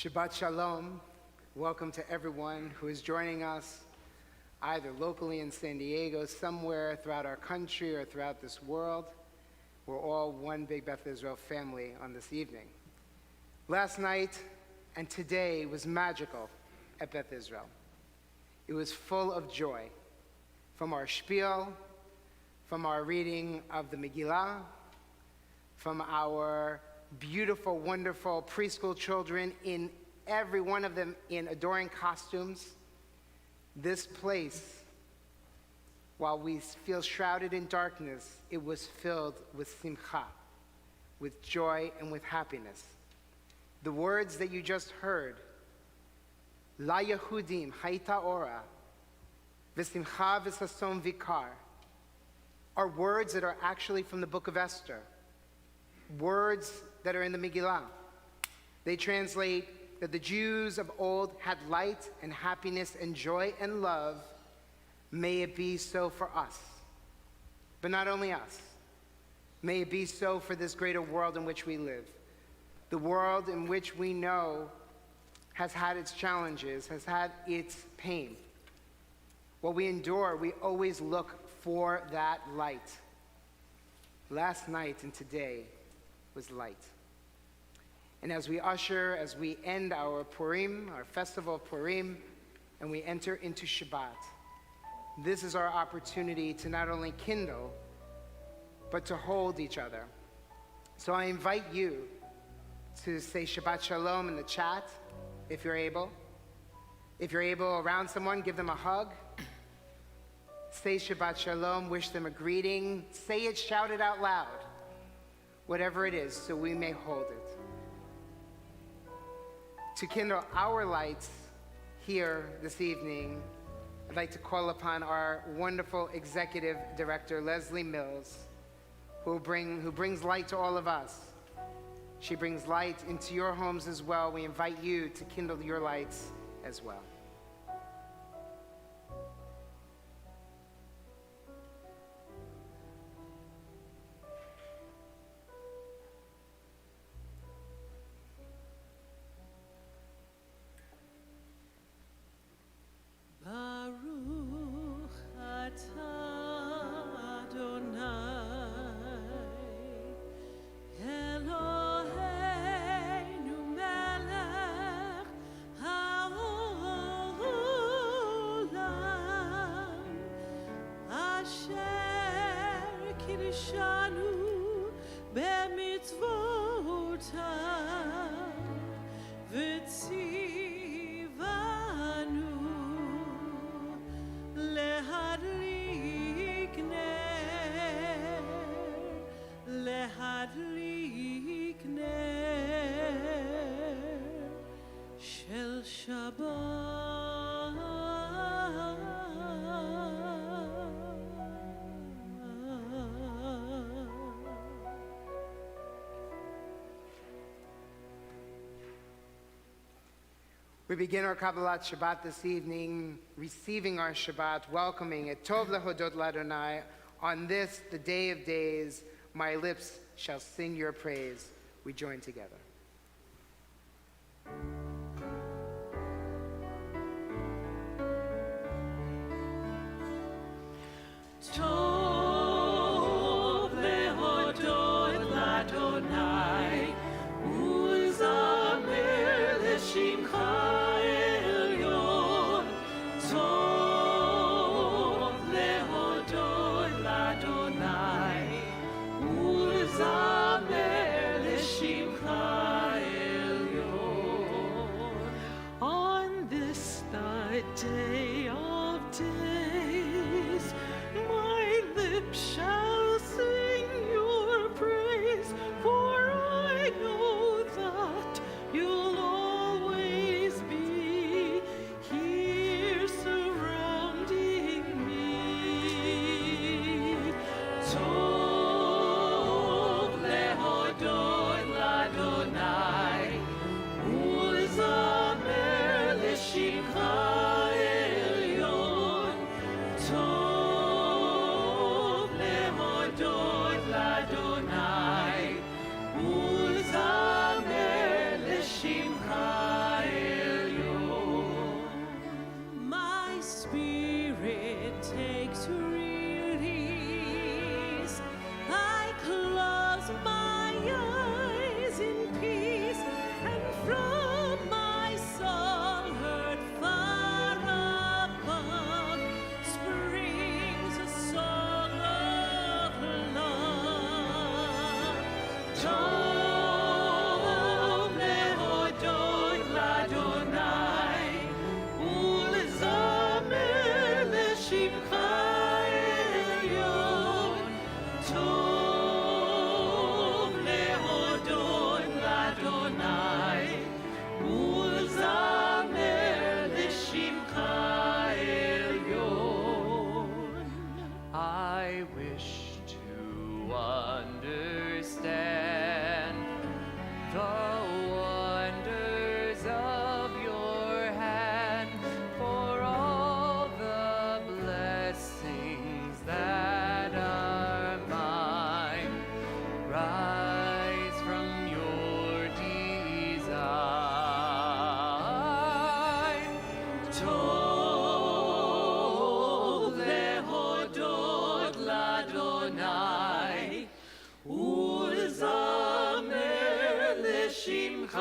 Shabbat Shalom. Welcome to everyone who is joining us either locally in San Diego, somewhere throughout our country or throughout this world. We're all one big Beth Israel family on this evening. Last night and today was magical at Beth Israel. It was full of joy. From our spiel, from our reading of the Megillah, from our beautiful, wonderful preschool children, in every one of them in adoring costumes. This place, while we feel shrouded in darkness, it was filled with simcha, with joy and with happiness. The words that you just heard, La Yehudim Haita Ora, V'simcha v'sason vikar, are words that are actually from the book of Esther, words that are in the Megillah. They translate that the Jews of old had light and happiness and joy and love. May it be so for us. But not only us. May it be so for this greater world in which we live. The world in which we know has had its challenges, has had its pain. What we endure, we always look for that light. Last night and today was light. And as we end our Purim, our festival of Purim, and we enter into Shabbat, this is our opportunity to not only kindle, but to hold each other. So I invite you to say Shabbat Shalom in the chat, if you're able. If you're able around someone, give them a hug. Say Shabbat Shalom, wish them a greeting. Say it, shout it out loud. Whatever it is, so we may hold it. To kindle our lights here this evening, I'd like to call upon our wonderful executive director, Leslie Mills, who brings light to all of us. She brings light into your homes as well. We invite you to kindle your lights as well. We begin our Kabbalat Shabbat this evening, receiving our Shabbat, welcoming it. Tov lehodot l'Adonai. On this, the day of days, my lips shall sing your praise. We join together. Tov lehodot l'Adonai, uzamer l'shimcha. Day of days, my lips shall sing your praise, for I know that you'll always be here surrounding me. Tov lehodot l'Adonai, u'lezamer l'shimcha. טוב להודות לאדוני ולזמר לשמך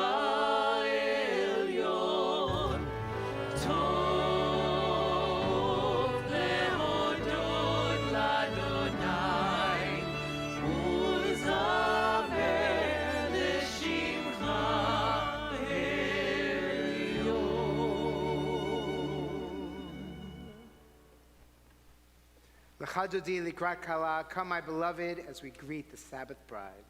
עליון. טוב להודות לאדוני ולזמר לשמך Lecha Dodi likrat kala, come my beloved, as we greet the Sabbath bride.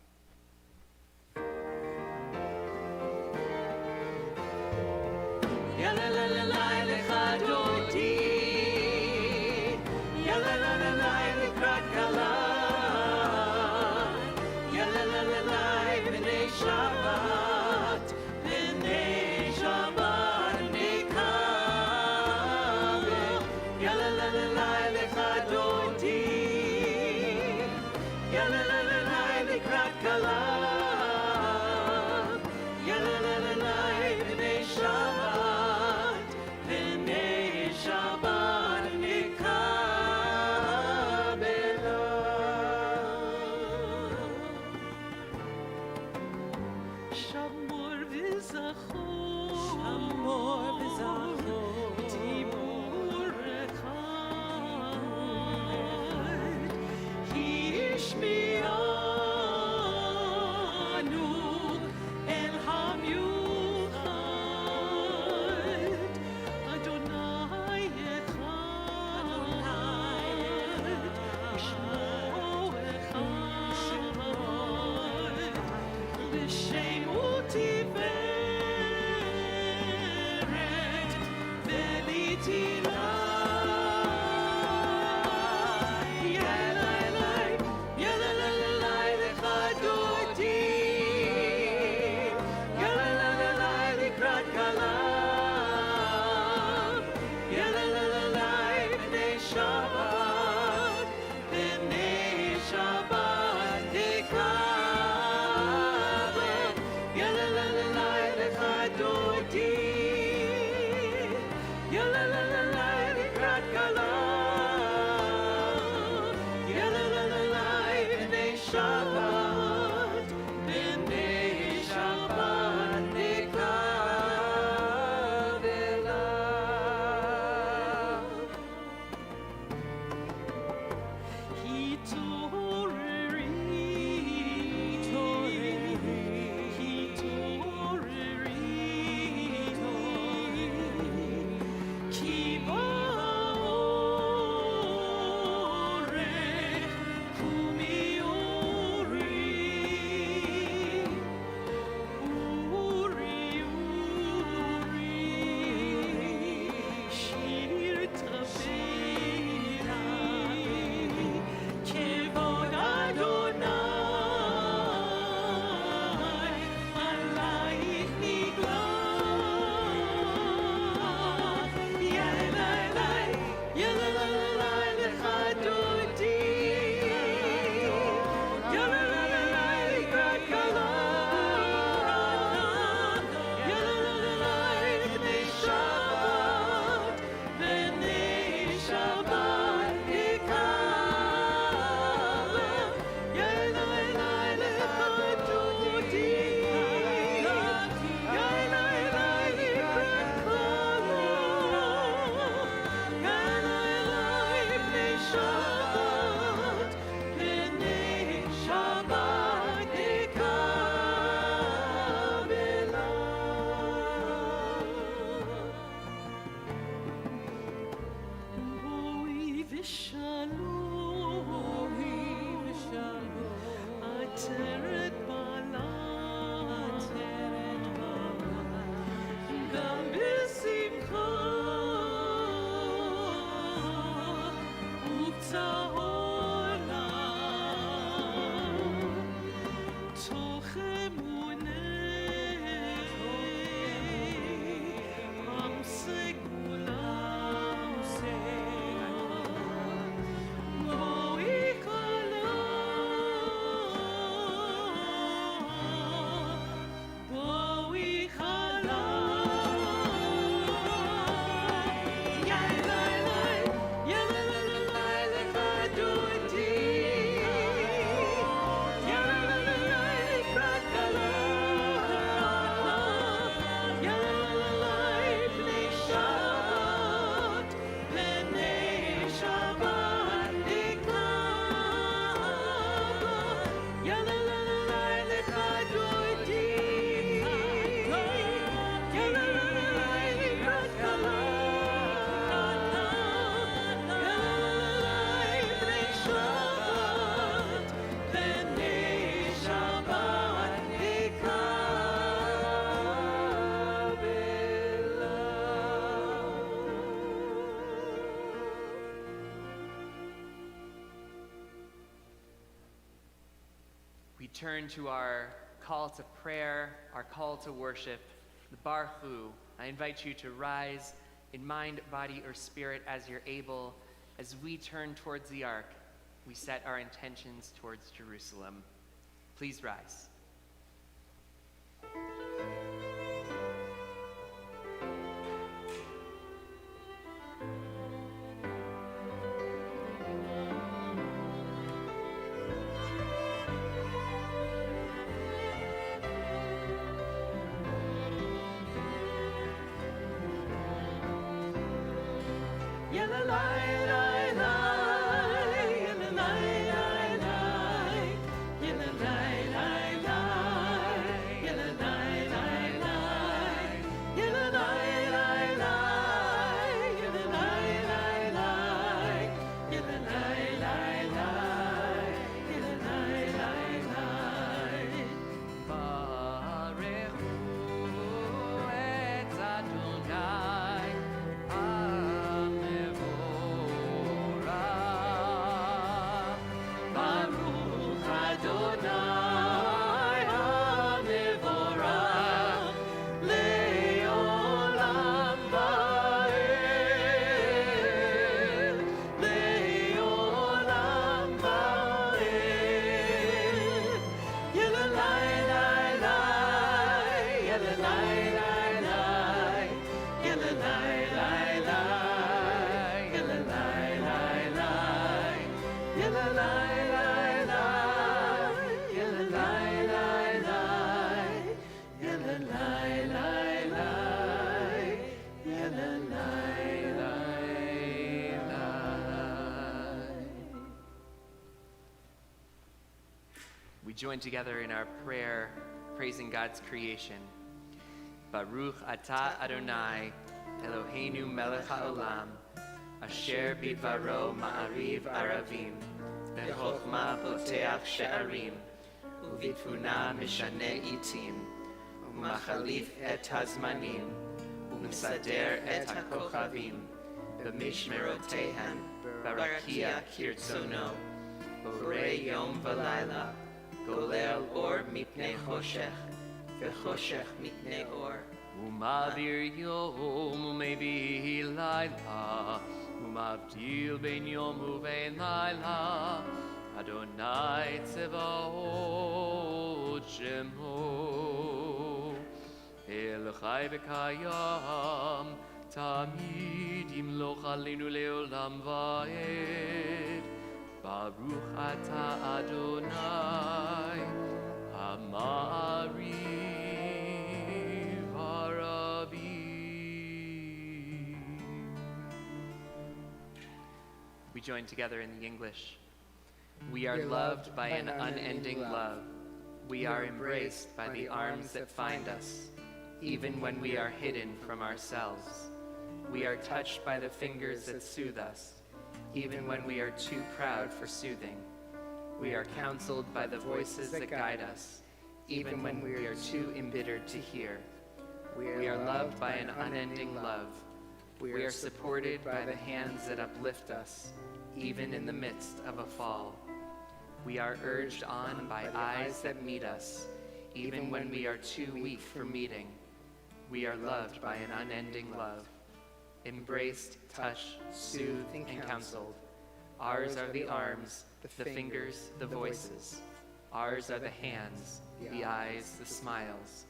Yalalalalalai lecha Dodi, yalalalalai likrat kala, yalalalalai b'nei Shabbat, b'nei Shabbat nekabel, yalalalalai lecha Dodi, yalalalalai likrat kala, yalalalalai b'nei Shabbat, b'nei Shabbat nekabela. Shamor v'zachor, Shamor v'zachor, Tibur echad, Hishmianu el hamyuchad, Adonai echad, Shmo echad, L'shem u'tiferet v'litilai. Yalalai, yalalalai lecha Dodi, yalalalai likrat kala, yalalalai b'nei Shabbat, b'nei Shabbat nekabel, yalalalai lecha Dodi, yalalalai likrat kala, yalalalai b'nei Shabbat, b'nei Shabbat nekabela. Ki ba'orech u'mi'orech turn to our call to prayer, our call to worship, the Baruch Hu. I invite you to rise in mind, body, or spirit as you're able. As we turn towards the ark, we set our intentions towards Jerusalem. Please rise. We join together in our prayer, praising God's creation. Baruch atah Adonai, Eloheinu melech haolam, asher bidvaro ma'ariv aravim, bechokma poteach she'arim, uvitfuna mishane itim, umachalif et hazmanim, umsader et hakochavim, b'mishmerotehan, barakia kirtzono, borei yom v'layla, golel or mipnei choshech, v'choshech mipnei or. Umavir yom umevi layla, umavdil ben yom uvein layla, Adonai tzevaot shemo, El chai v'kayam, tamid yimloch aleinu leolam va'ed. Baruch atah Adonai, Ha'ma'ariv Haravim. We join together in the English. We are loved by an unending love. We are embraced by the arms that find us, even when we are hidden from ourselves. We are touched by the fingers that soothe us, even when we are too proud for soothing. We are counseled by the voices that guide us, even when we are too embittered to hear. We are loved by an unending love. We are supported by the hands that uplift us, even in the midst of a fall. We are urged on by eyes that meet us, even when we are too weak for meeting. We are loved by an unending love. Embraced, touched, soothed, and counseled. Ours are the arms, the fingers, the voices. Ours are the hands, the eyes, the smiles.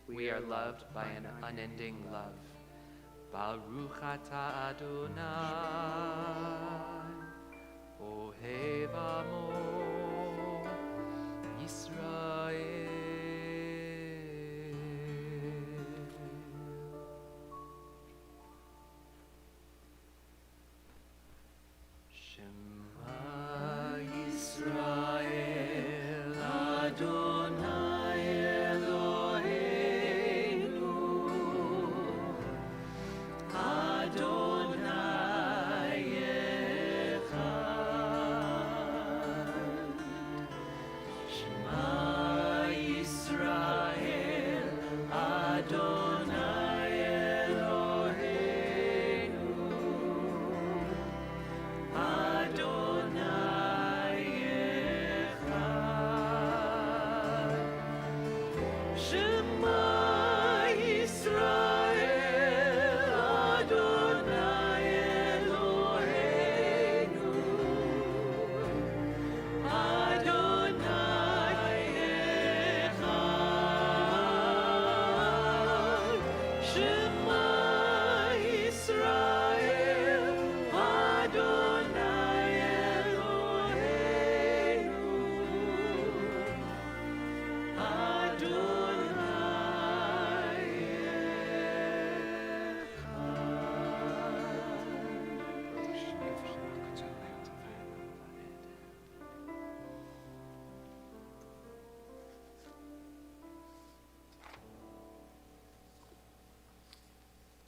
We are loved by an unending love. Baruch atah Adonai, Ohev Amo Yisrael. Shema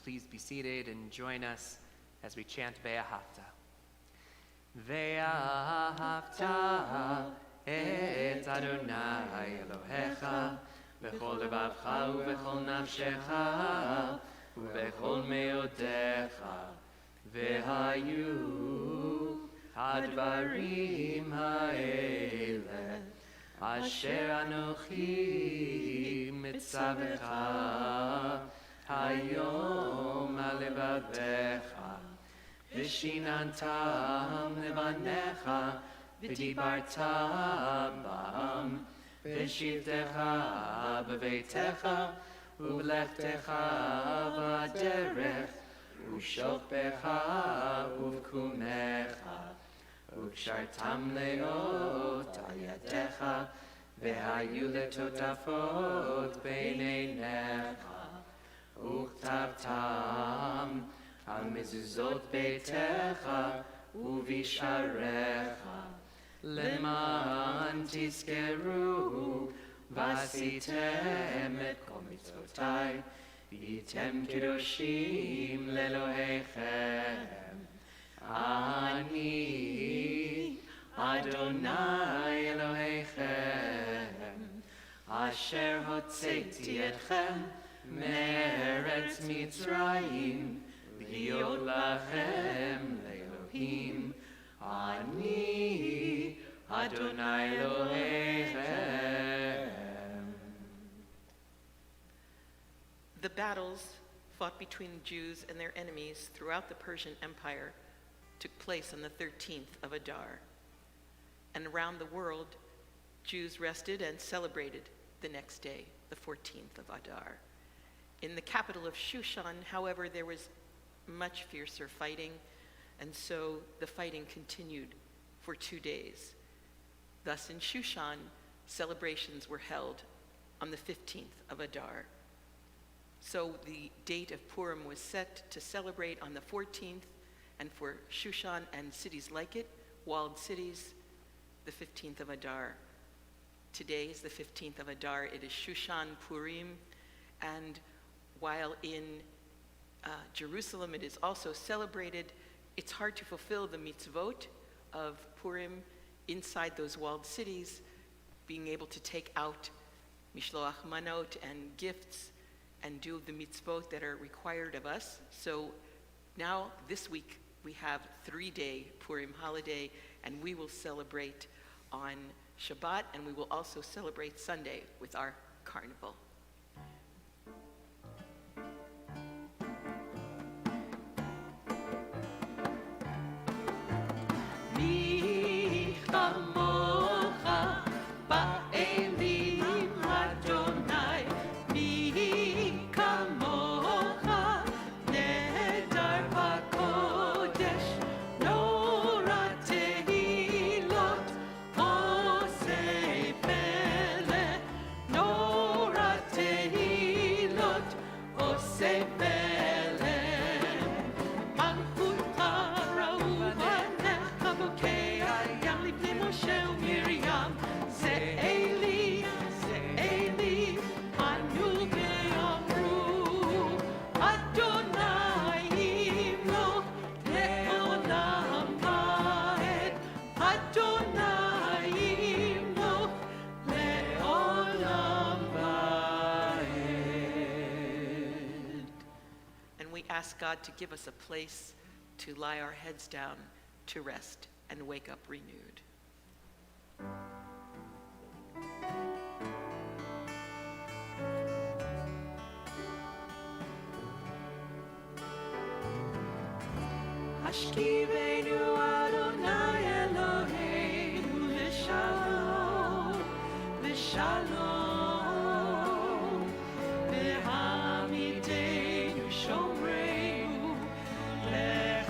please be seated and join us as we chant V'ahavta. V'ahavta et Adonai Elohecha b'chol levavcha ub'chol nafshecha ub'chol meodecha v'hayu hadvarim ha'ele asher anochi mitzavecha hayom alevavecha v'shinantam levanecha v'dibarta bam v'shivtecha b'veitecha u'lechtecha b'derech u'shokpecha u'vkumecha u'kshartam leot al yadecha v'hayu letotafot b'neinecha u'chtavtam al mezuzot beitecha u'visharecha למען תזכרו ועשיתם את כל מצוותיי והייתם קדושים לאלוהיכם. אני אדוני אלוהיכם אשר הוצאתי אתכם מארץ מצרים להיות לכם לאלוהים. אני Adonai Elohechem. The battles fought between Jews and their enemies throughout the Persian Empire took place on the 13th of Adar. And around the world, Jews rested and celebrated the next day, the 14th of Adar. In the capital of Shushan, however, there was much fiercer fighting, and so the fighting continued for 2 days. Thus in Shushan, celebrations were held on the 15th of Adar. So the date of Purim was set to celebrate on the 14th, and for Shushan and cities like it, walled cities, the 15th of Adar. Today is the 15th of Adar. It is Shushan Purim, and while in Jerusalem it is also celebrated, it's hard to fulfill the mitzvot of Purim inside those walled cities, being able to take out mishloach manot and gifts and do the mitzvot that are required of us. So now this week we have 3-day Purim holiday, and we will celebrate on Shabbat, and we will also celebrate Sunday with our carnival. Ask God to give us a place to lie our heads down, to rest, and wake up renewed. Hashkiveinu Adonai Eloheinu l'shalom, l'shalom, v'hamidenu shomreinu l'chaim.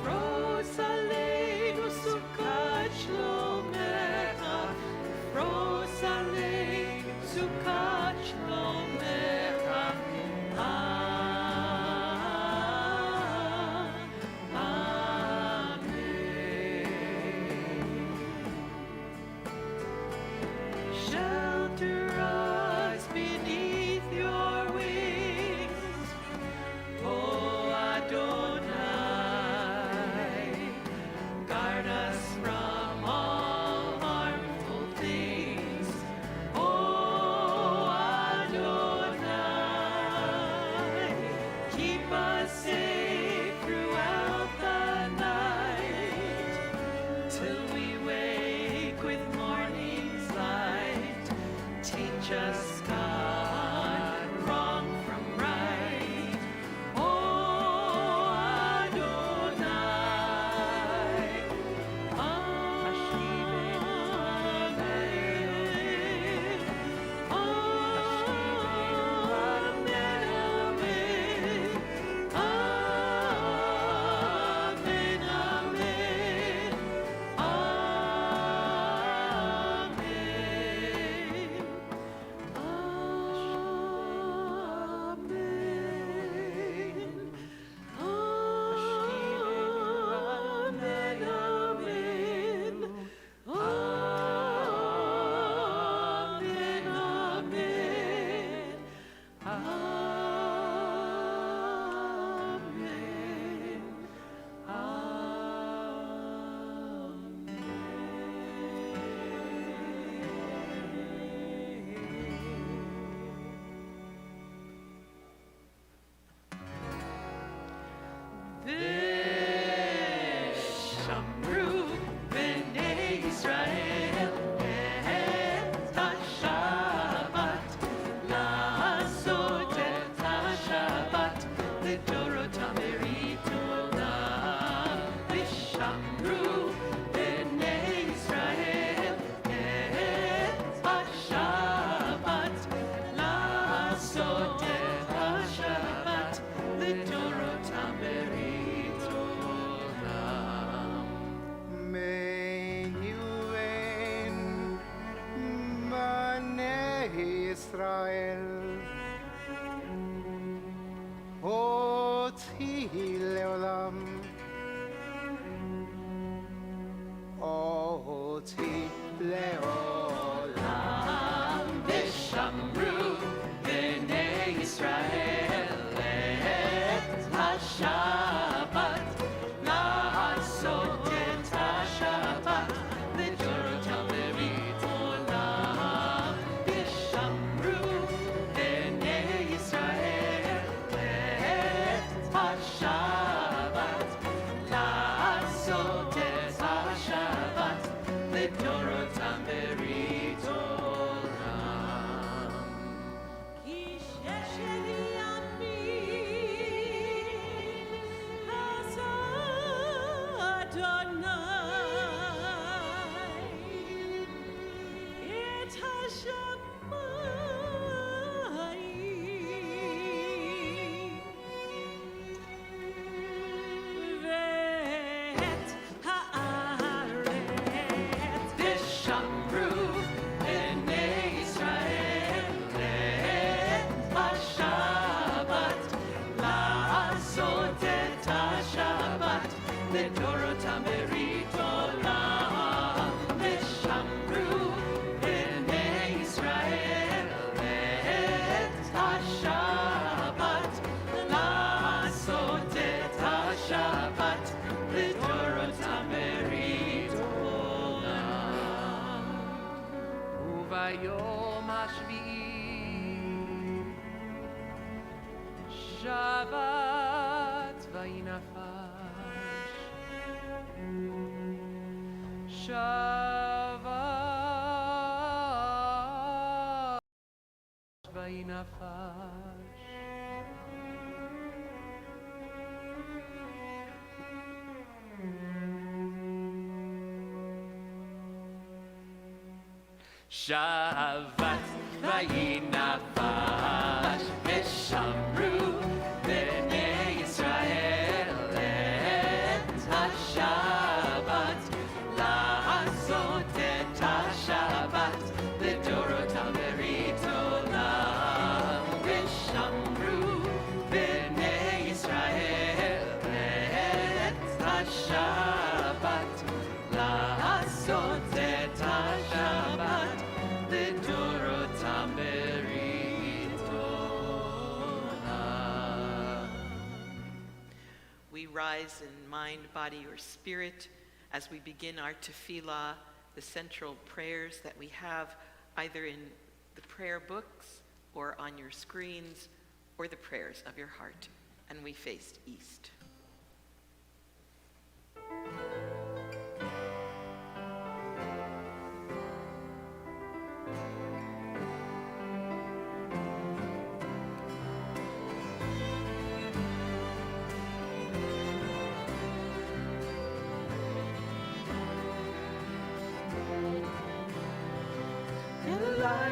Froz aleinu sukkot shlomecha, froz aleinu sukkot shlomecha. Amen. Sodet HaShabbat Lidorotam Berit Olam. Menuhin Bnei Israel Oti Leolam Oti Leolam Vishamru Bnei Israel et HaShabbat La'asot HaShabbat Lidorotam Berit Olam. Vishamru Bnei Israel et HaShabbat La'asot HaShabbat Lidorotam Berit Olam. Vishamru Bnei Israel et HaShabbat La'asot et HaShabbat Lidorotam Berit Olam. Vishamru Bnei Israel et HaShabbat La'asot et HaShabbat Lidorotam Berit Olam. Uvayom hashvi'i Shabbat vayinafash Shabbat vayinafash Shabbat vayinafash Vishamru Bnei Israel et HaShabbat La'asot et HaShabbat Lidorotam Berit Olam. Vishamru Bnei Israel et HaShabbat La'asot et HaShabbat Lidorotam Berit Olam. We rise in mind, body, or spirit as we begin our tefillah, the central prayers that we have either in the prayer books or on your screens or the prayers of your heart. And we faced east. Yellow,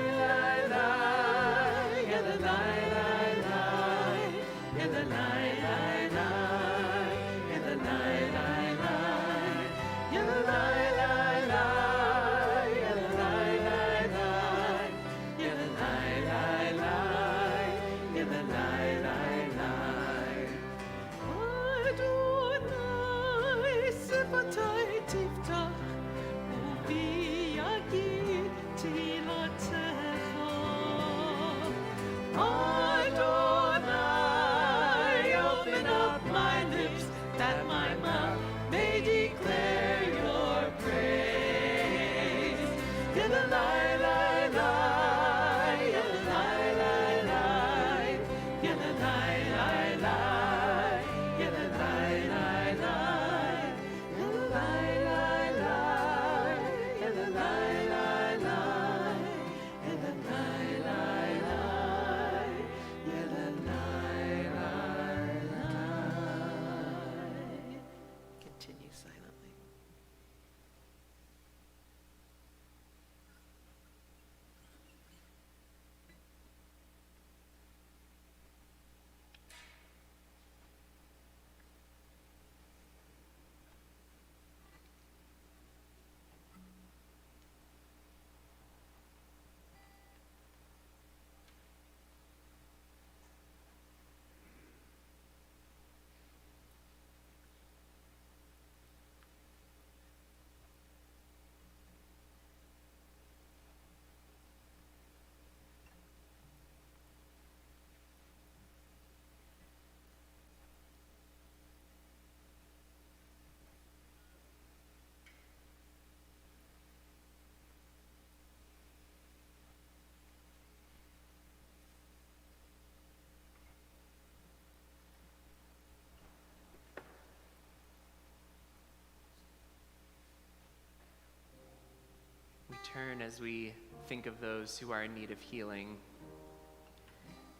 turn as we think of those who are in need of healing.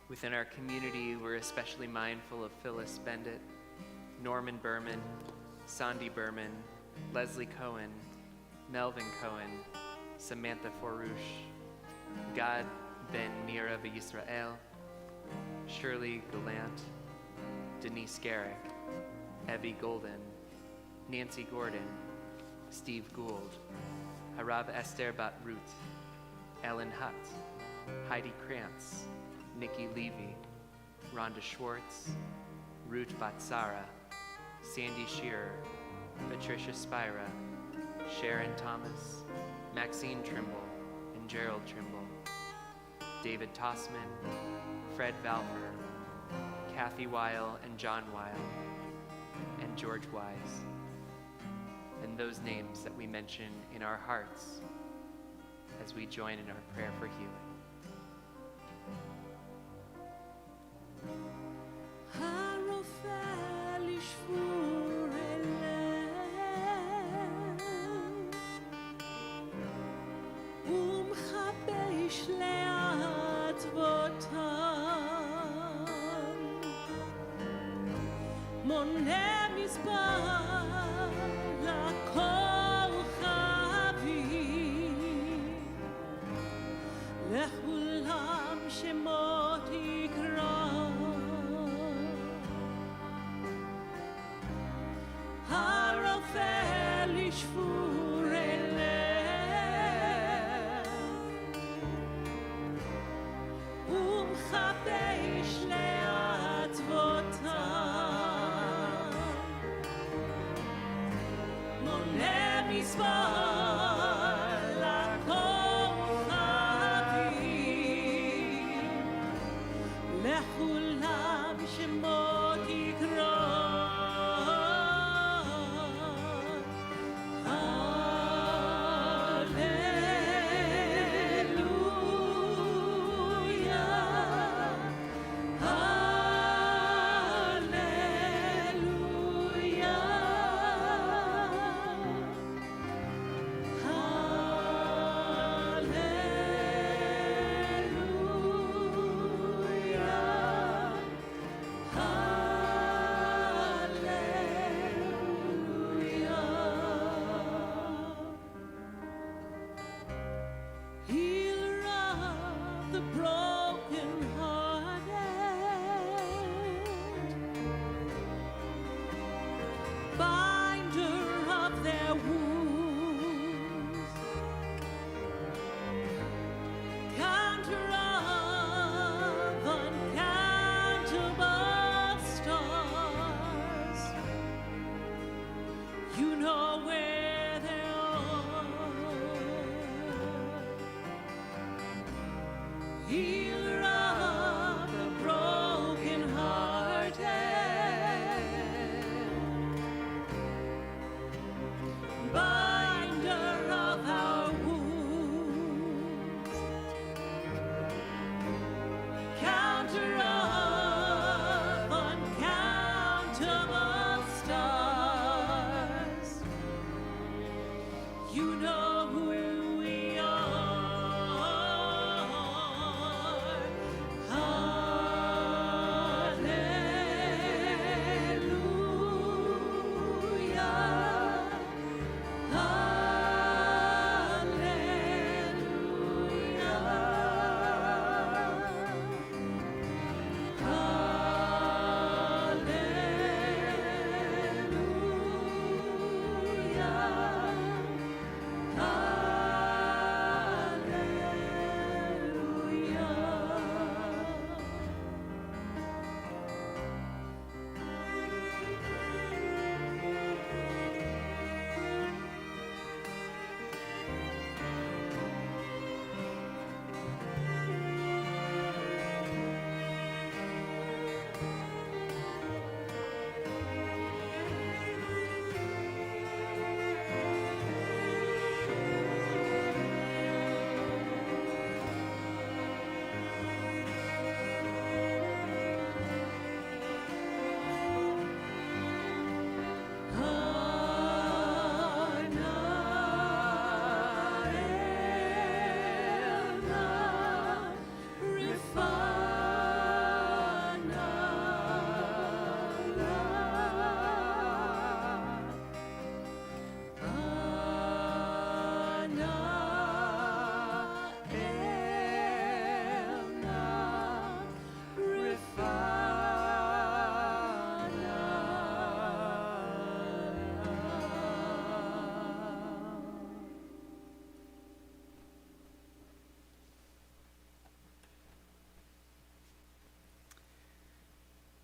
Within our community, we're especially mindful of Phyllis Bendit, Norman Berman, Sandy Berman, Leslie Cohen, Melvin Cohen, Samantha Forouche, Gad Ben Mira Israel, Shirley Gallant, Denise Garrick, Evie Golden, Nancy Gordon, Steve Gould, Harav Esther Bat Ruth, Ellen Hutt, Heidi Krantz, Nikki Levy, Rhonda Schwartz, Ruth Batsara, Sandy Shearer, Patricia Spira, Sharon Thomas, Maxine Trimble, and Gerald Trimble, David Tossman, Fred Valfer, Kathy Weil and John Weil, and George Wise, and those names that we mention in our hearts as we join in our prayer for healing.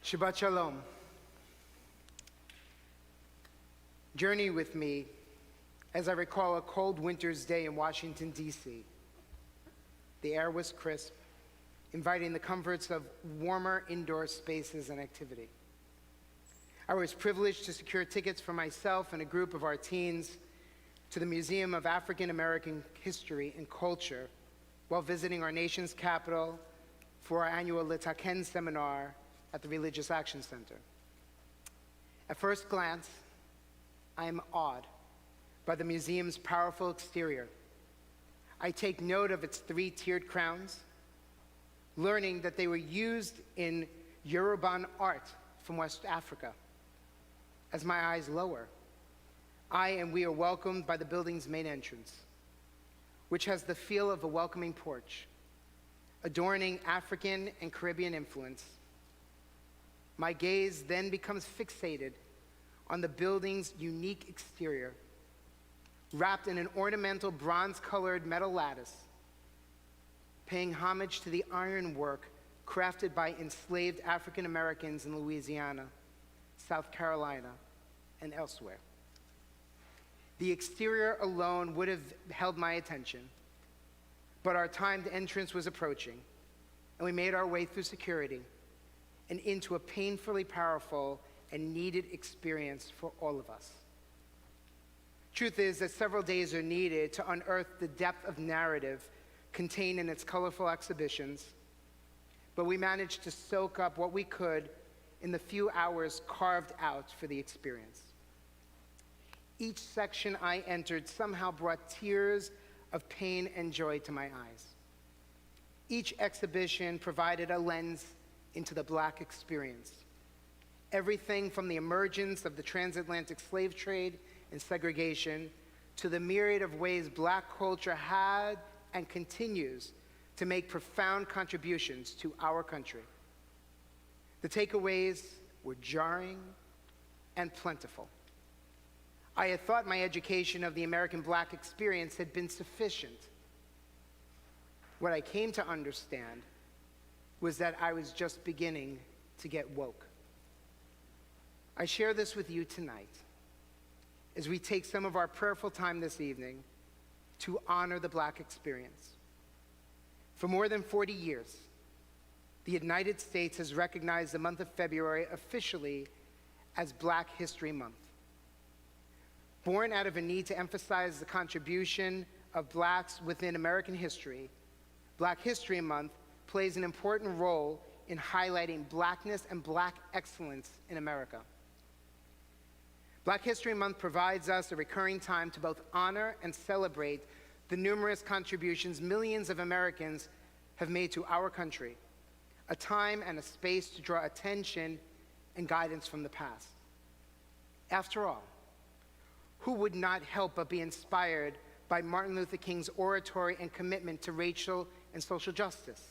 Shabbat Shalom. Journey with me as I recall a cold winter's day in Washington, D.C. The air was crisp, inviting the comforts of warmer indoor spaces and activity. I was privileged to secure tickets for myself and a group of our teens to the Museum of African American History and Culture while visiting our nation's capital for our annual Litaken seminar at the Religious Action Center. At first glance, I am awed by the museum's powerful exterior. I take note of its three-tiered crowns, learning that they were used in Yoruban art from West Africa. As my eyes lower, we are welcomed by the building's main entrance, which has the feel of a welcoming porch, adorning African and Caribbean influence. My gaze then becomes fixated on the building's unique exterior, wrapped in an ornamental bronze-colored metal lattice, paying homage to the ironwork crafted by enslaved African Americans in Louisiana, South Carolina, and elsewhere. The exterior alone would have held my attention, but our timed entrance was approaching, and we made our way through security and into a painfully powerful and needed experience for all of us. Truth is that several days are needed to unearth the depth of narrative contained in its colorful exhibitions, but we managed to soak up what we could in the few hours carved out for the experience. Each section I entered somehow brought tears of pain and joy to my eyes. Each exhibition provided a lens into the Black experience. Everything from the emergence of the transatlantic slave trade and segregation to the myriad of ways Black culture had and continues to make profound contributions to our country. The takeaways were jarring and plentiful. I had thought my education of the American Black experience had been sufficient. What I came to understand was that I was just beginning to get woke. I share this with you tonight as we take some of our prayerful time this evening to honor the Black experience. For more than 40 years, the United States has recognized the month of February officially as Black History Month. Born out of a need to emphasize the contribution of Blacks within American history, Black History Month plays an important role in highlighting Blackness and Black excellence in America. Black History Month provides us a recurring time to both honor and celebrate the numerous contributions millions of Americans have made to our country, a time and a space to draw attention and guidance from the past. After all, who would not help but be inspired by Martin Luther King's oratory and commitment to racial and social justice?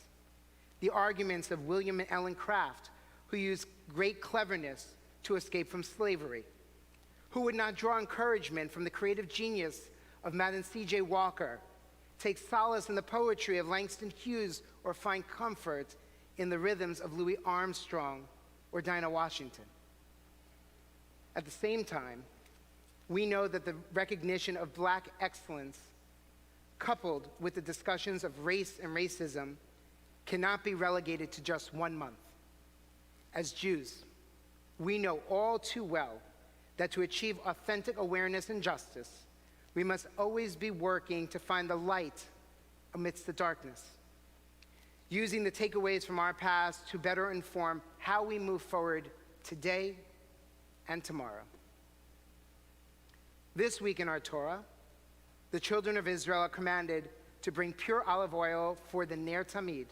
The arguments of William and Ellen Craft, who used great cleverness to escape from slavery? Who would not draw encouragement from the creative genius of Madam C.J. Walker, take solace in the poetry of Langston Hughes, or find comfort in the rhythms of Louis Armstrong or Dinah Washington? At the same time, we know that the recognition of Black excellence, coupled with the discussions of race and racism, cannot be relegated to just 1 month. As Jews, we know all too well that to achieve authentic awareness and justice, we must always be working to find the light amidst the darkness, using the takeaways from our past to better inform how we move forward today and tomorrow. This week in our Torah, the children of Israel are commanded to bring pure olive oil for the Ner Tamid,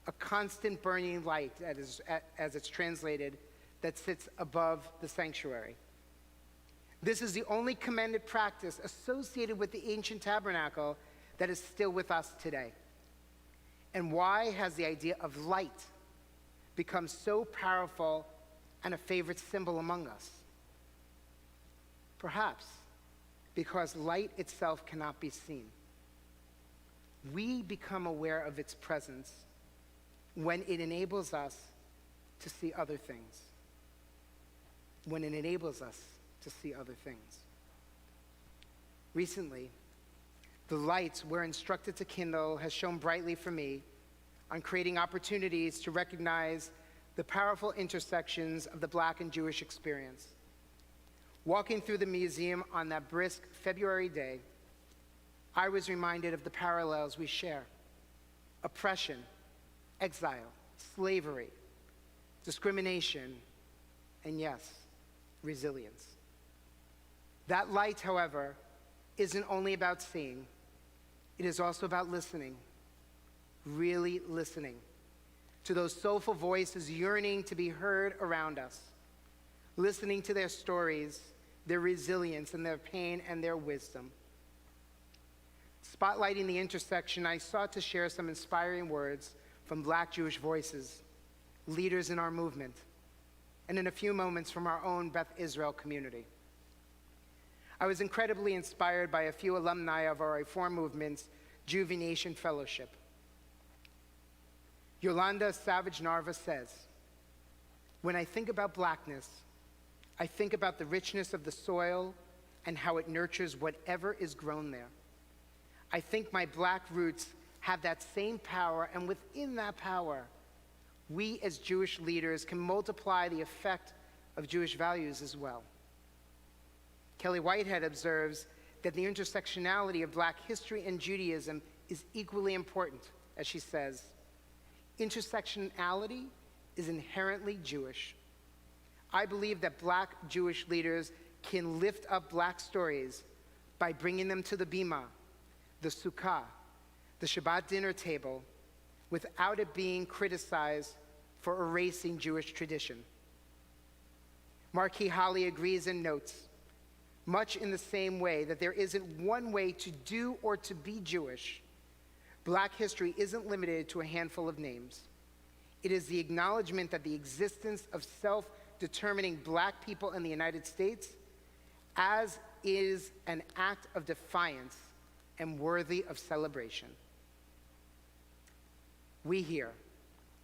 a constant burning light, as it's translated, that sits above the sanctuary. This is the only commanded practice associated with the ancient tabernacle that is still with us today. And why has the idea of light become so powerful and a favorite symbol among us? Perhaps because light itself cannot be seen. We become aware of its presence when it enables us to see other things, when it enables us to see other things. Recently, the light we're instructed to kindle has shone brightly for me on creating opportunities to recognize the powerful intersections of the Black and Jewish experience. Walking through the museum on that brisk February day, I was reminded of the parallels we share: oppression, exile, slavery, discrimination, and yes, resilience. That light, however, isn't only about seeing, it is also about listening, really listening to those soulful voices yearning to be heard around us, listening to their stories, their resilience, and their pain and their wisdom. Spotlighting the intersection, I sought to share some inspiring words from Black Jewish voices, leaders in our movement, and in a few moments from our own Beth Israel community. I was incredibly inspired by a few alumni of our Reform Movement's Juvenation Fellowship. Yolanda Savage Narva says, "When I think about Blackness, I think about the richness of the soil and how it nurtures whatever is grown there. I think my Black roots have that same power, and within that power, we as Jewish leaders can multiply the effect of Jewish values as well." Kelly Whitehead observes that the intersectionality of Black history and Judaism is equally important, as she says, "Intersectionality is inherently Jewish. I believe that Black Jewish leaders can lift up Black stories by bringing them to the bima, the sukkah, the Shabbat dinner table, without it being criticized for erasing Jewish tradition." Marquis Holly agrees and notes, much in the same way that there isn't one way to do or to be Jewish, Black history isn't limited to a handful of names. It is the acknowledgement that the existence of self-determining Black people in the United States as is an act of defiance and worthy of celebration. We here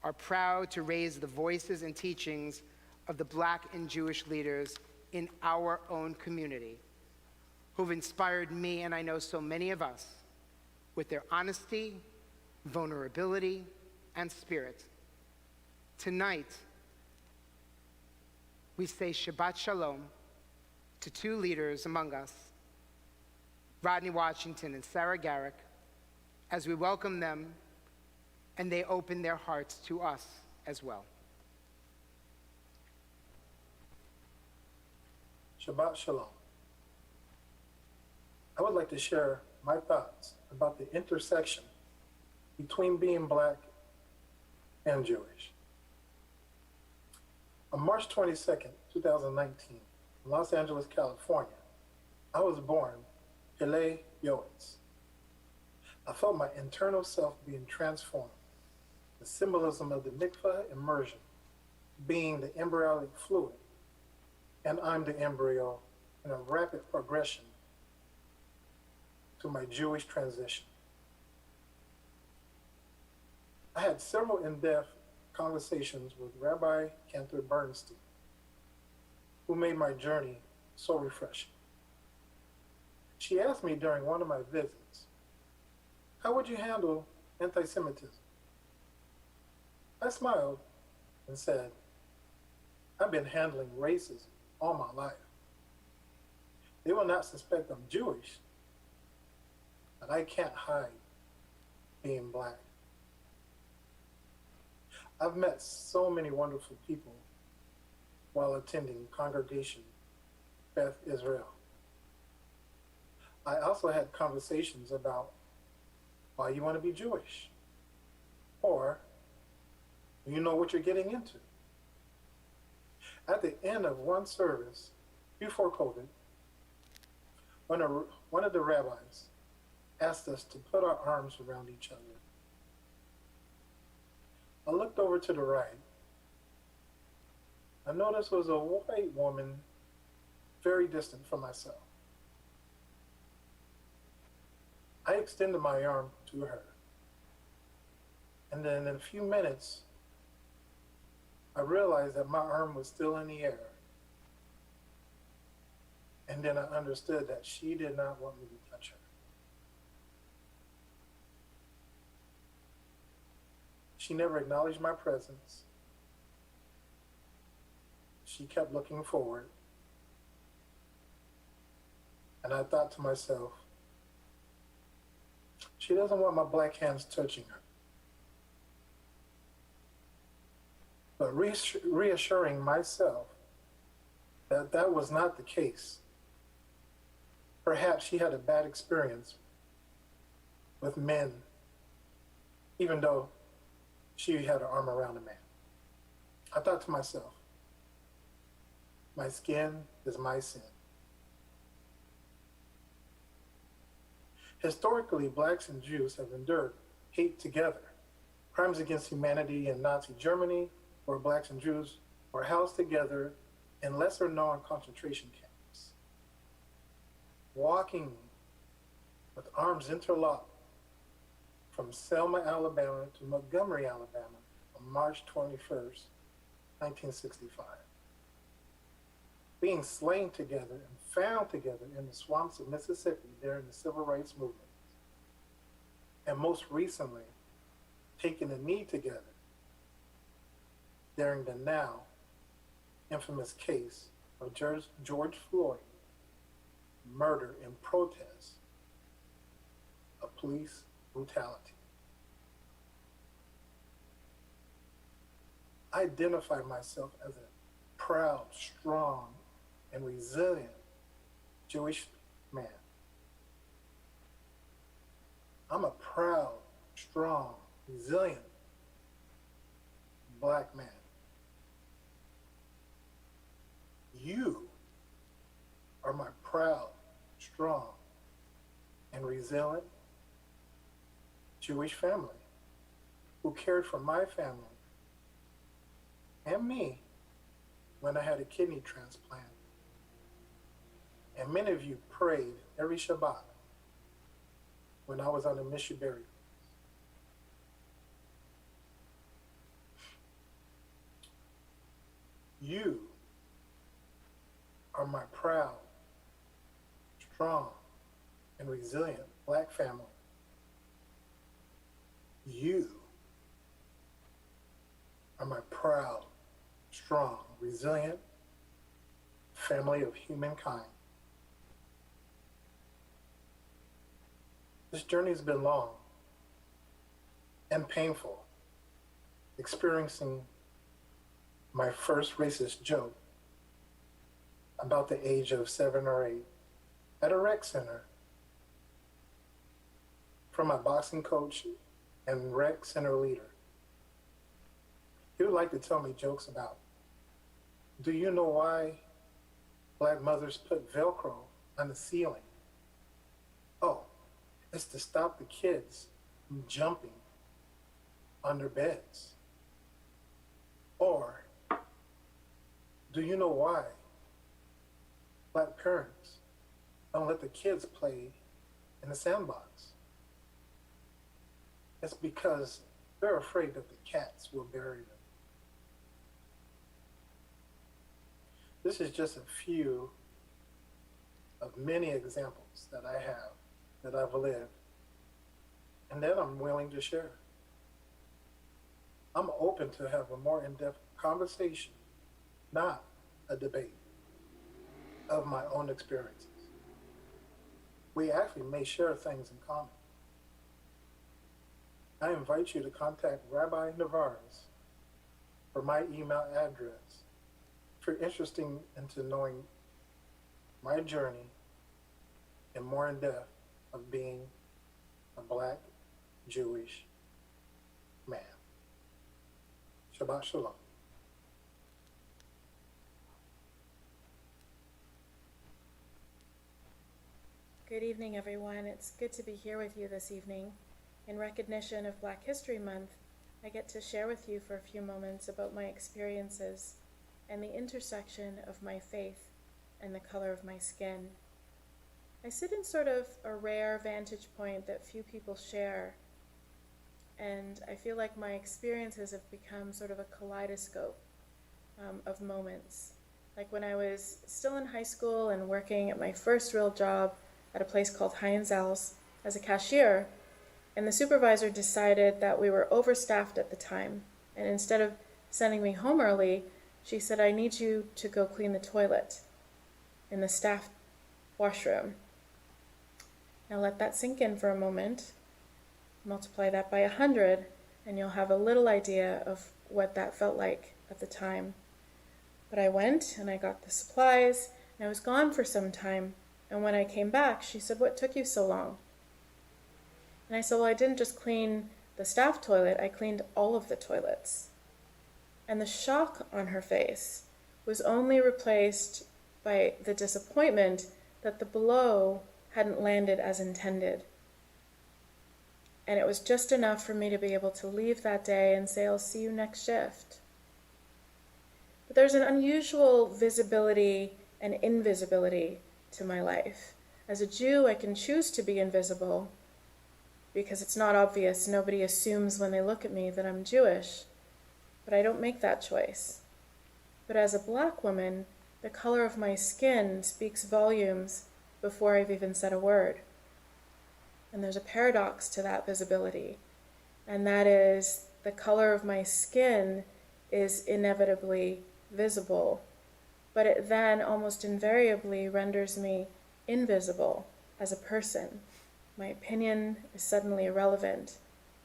are proud to raise the voices and teachings of the Black and Jewish leaders in our own community, who've inspired me, and I know so many of us, with their honesty, vulnerability, and spirit. Tonight, we say Shabbat Shalom to two leaders among us, Rodney Washington and Sarah Garrick, as we welcome them and they open their hearts to us as well. Shabbat Shalom. I would like to share my thoughts about the intersection between being Black and Jewish. On March 22nd, 2019, in Los Angeles, California, I was born Hillel Yoetz. I felt my internal self being transformed, the symbolism of the mikveh immersion being the embryonic fluid, and I'm the embryo in a rapid progression to my Jewish transition. I had several in-depth conversations with Rabbi Cantor Bernstein, who made my journey so refreshing. She asked me during one of my visits, "How would you handle anti-Semitism?" I smiled and said, "I've been handling racism all my life. They will not suspect I'm Jewish, but I can't hide being Black." I've met so many wonderful people while attending Congregation Beth Israel. I also had conversations about why you want to be Jewish, or do you know what you're getting into? At the end of one service before COVID, one of the rabbis asked us to put our arms around each other. I looked over to the right. I noticed it was a white woman very distant from myself. I extended my arm to her. And then in a few minutes, I realized that my arm was still in the air. And then I understood that she did not want me to touch her. She never acknowledged my presence. She kept looking forward. And I thought to myself, she doesn't want my black hands touching her. But reassuring myself that that was not the case. Perhaps she had a bad experience with men, even though she had her arm around a man. I thought to myself, my skin is my sin. Historically, blacks and Jews have endured hate together. Crimes against humanity in Nazi Germany, where blacks and Jews were housed together in lesser-known concentration camps. Walking with arms interlocked from Selma, Alabama to Montgomery, Alabama on March 21st, 1965. Being slain together and found together in the swamps of Mississippi during the Civil Rights Movement. And most recently, taking a knee together during the now infamous case of George Floyd murder in protest of police brutality. I identify myself as a proud, strong, and resilient Jewish man. I'm a proud, strong, resilient black man. You are my proud, strong, and resilient Jewish family who cared for my family and me when I had a kidney transplant. And many of you prayed every Shabbat when I was on a missionary. You are my proud, strong, and resilient black family. You are my proud, strong, resilient family of humankind. This journey has been long and painful, experiencing my first racist joke about the age of 7 or 8 at a rec center from my boxing coach and rec center leader. He would like to tell me jokes about, do you know why black mothers put Velcro on the ceiling? Oh, it's to stop the kids from jumping on their beds. Or, do you know why black parents don't let the kids play in the sandbox? It's because they're afraid that the cats will bury them. This is just a few of many examples that I have, that I've lived, and that I'm willing to share. I'm open to have a more in-depth conversation, not a debate, of my own experiences. We actually may share things in common. I invite you to contact Rabbi Navarez for my email address if you're interested into knowing my journey and more in depth of being a black Jewish man. Shabbat Shalom. Good evening, everyone. It's good to be here with you this evening. In recognition of Black History Month, I get to share with you for a few moments about my experiences and the intersection of my faith and the color of my skin. I sit in sort of a rare vantage point that few people share, and I feel like my experiences have become sort of a kaleidoscope of moments. Like when I was still in high school and working at my first real job at a place called Heinzel's as a cashier, and the supervisor decided that we were overstaffed at the time. And instead of sending me home early, she said, I need you to go clean the toilet in the staff washroom. Now let that sink in for a moment. Multiply that by 100, and you'll have a little idea of what that felt like at the time. But I went, and I got the supplies, and I was gone for some time. And when I came back, she said, what took you so long? And I said, well, I didn't just clean the staff toilet, I cleaned all of the toilets. And the shock on her face was only replaced by the disappointment that the blow hadn't landed as intended. And it was just enough for me to be able to leave that day and say, I'll see you next shift. But there's an unusual visibility and invisibility to my life. As a Jew, I can choose to be invisible because it's not obvious. Nobody assumes when they look at me that I'm Jewish. But I don't make that choice. But as a black woman, the color of my skin speaks volumes before I've even said a word. And there's a paradox to that visibility, and that is the color of my skin is inevitably visible, but it then almost invariably renders me invisible as a person. My opinion is suddenly irrelevant.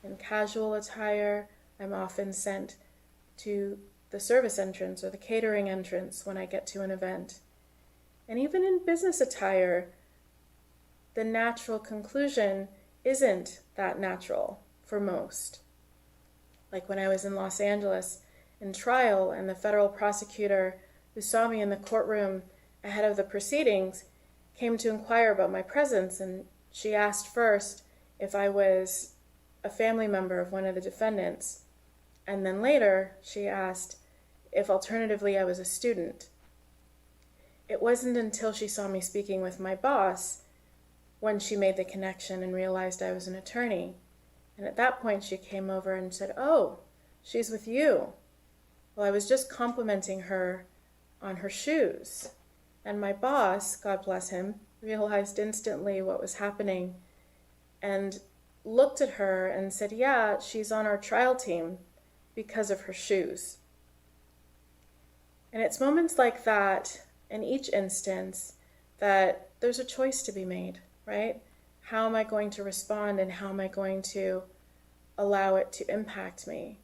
In casual attire, I'm often sent to the service entrance or the catering entrance when I get to an event. And even in business attire, the natural conclusion isn't that natural for most. Like when I was in Los Angeles in trial, and the federal prosecutor who saw me in the courtroom ahead of the proceedings came to inquire about my presence, and she asked first if I was a family member of one of the defendants, and then later she asked if alternatively I was a student. It wasn't until she saw me speaking with my boss when she made the connection and realized I was an attorney. And at that point she came over and said, oh, she's with you. Well, I was just complimenting her on her shoes. And my boss, God bless him, realized instantly what was happening and looked at her and said, yeah, she's on our trial team because of her shoes. And it's moments like that in each instance that there's a choice to be made. Right? How am I going to respond, and how am I going to allow it to impact me?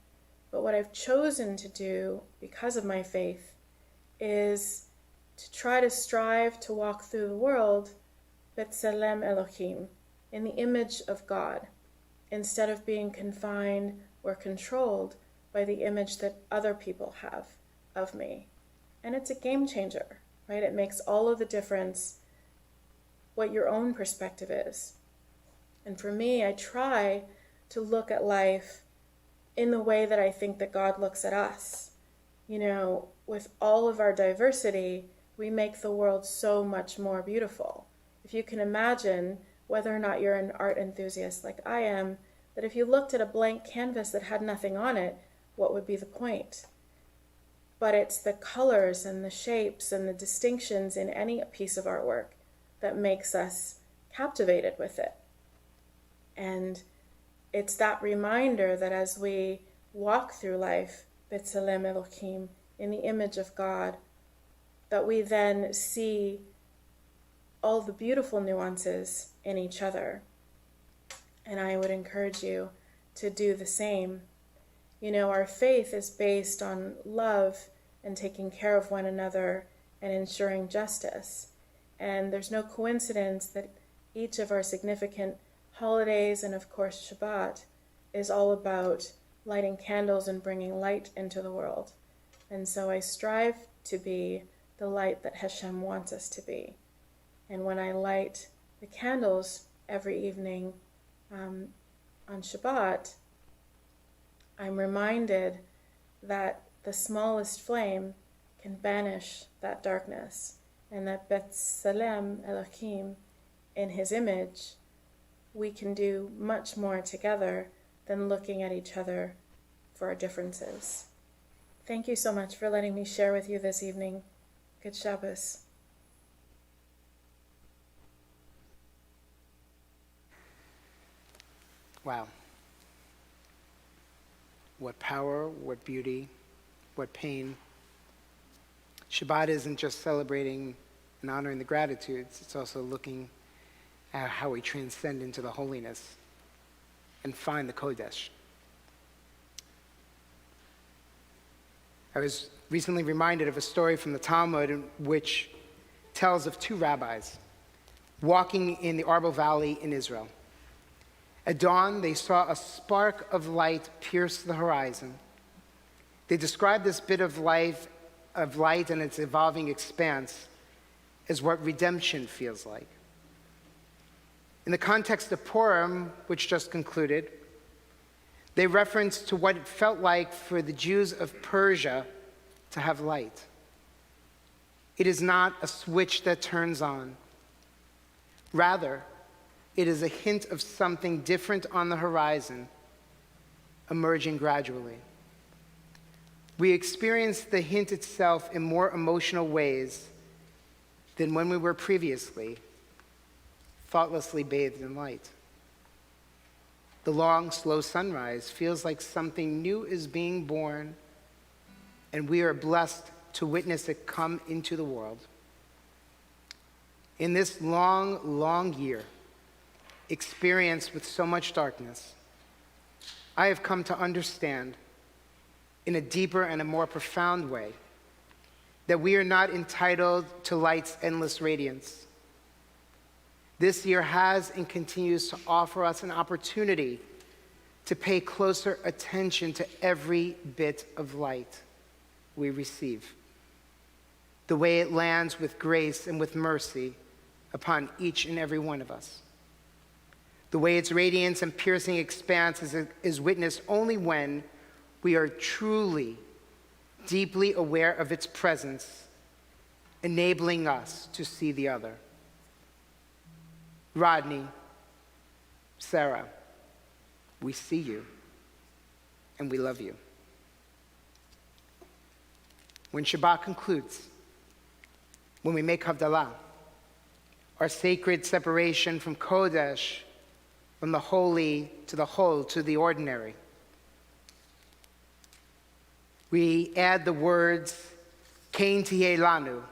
But what I've chosen to do because of my faith is to try to strive to walk through the world B'Tselem Elohim, in the image of God, instead of being confined or controlled by the image that other people have of me. And it's a game changer, right? It makes all of the difference what your own perspective is. And for me, I try to look at life in the way that I think that God looks at us. You know, with all of our diversity, we make the world so much more beautiful. If you can imagine, whether or not you're an art enthusiast like I am, that if you looked at a blank canvas that had nothing on it, what would be the point? But it's the colors and the shapes and the distinctions in any piece of artwork that makes us captivated with it. And it's that reminder that as we walk through life, B'Tselem Elohim, in the image of God, that we then see all the beautiful nuances in each other. And I would encourage you to do the same. You know, our faith is based on love and taking care of one another and ensuring justice. And there's no coincidence that each of our significant holidays, and of course Shabbat, is all about lighting candles and bringing light into the world. And so I strive to be the light that Hashem wants us to be. And when I light the candles every evening on Shabbat, I'm reminded that the smallest flame can banish that darkness, and that B'Tselem Elohim, in his image, we can do much more together than looking at each other for our differences. Thank you so much for letting me share with you this evening. Good Shabbos. Wow. What power, what beauty, what pain. Shabbat isn't just celebrating and honoring the gratitudes, it's also looking at how we transcend into the holiness and find the Kodesh. I was recently reminded of a story from the Talmud in which tells of two rabbis walking in the Arbo Valley in Israel. At dawn, they saw a spark of light pierce the horizon. They described this bit of light and its evolving expanse as what redemption feels like. In the context of Purim, which just concluded, they referenced to what it felt like for the Jews of Persia to have light. It is not a switch that turns on. Rather, it is a hint of something different on the horizon, emerging gradually. We experience the hint itself in more emotional ways than when we were previously thoughtlessly bathed in light. The long, slow sunrise feels like something new is being born, and we are blessed to witness it come into the world. In this long, long year, experienced with so much darkness, I have come to understand in a deeper and a more profound way that we are not entitled to light's endless radiance. This year has and continues to offer us an opportunity to pay closer attention to every bit of light we receive, the way it lands with grace and with mercy upon each and every one of us, the way its radiance and piercing expanse is witnessed only when we are truly, deeply aware of its presence, enabling us to see the other. Rodney, Sarah, we see you, and we love you. When Shabbat concludes, when we make Havdallah, our sacred separation from Kodesh, from the holy to the whole, to the ordinary, we add the words, Kein tihye lanu,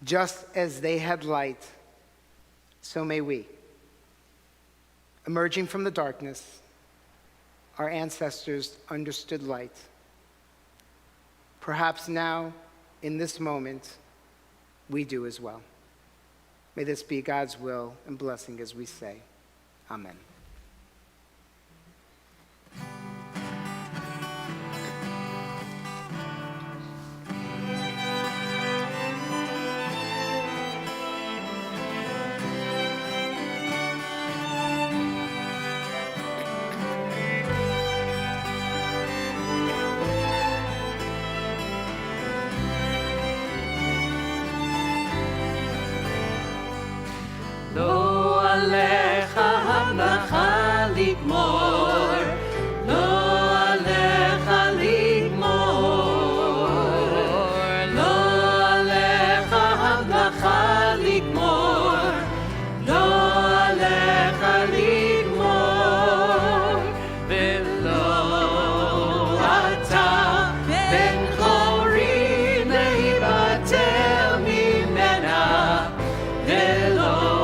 just as they had light, so may we. Emerging from the darkness, our ancestors understood light. Perhaps now, in this moment, we do as well. May this be God's will and blessing as we say, Amen. לא עליך המלאכה לגמור, לא עליך לגמור, לא עליך המלאכה לגמור, לא עליך לגמור, ולא אתה בן חורי להיבטל ממנה, ולא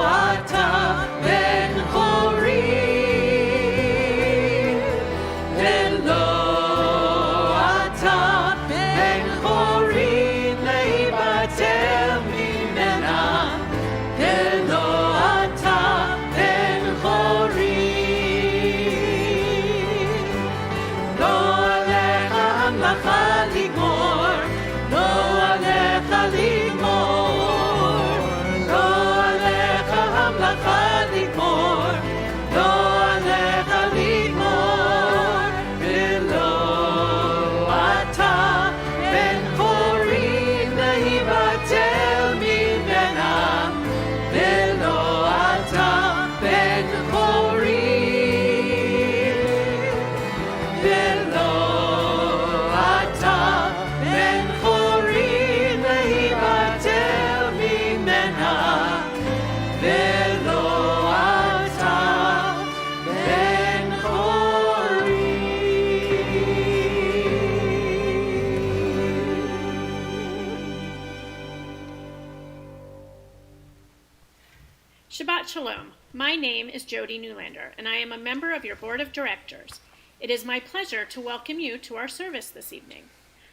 Shabbat Shalom. My name is Jodi Newlander, and I am a member of your board of directors. It is my pleasure to welcome you to our service this evening.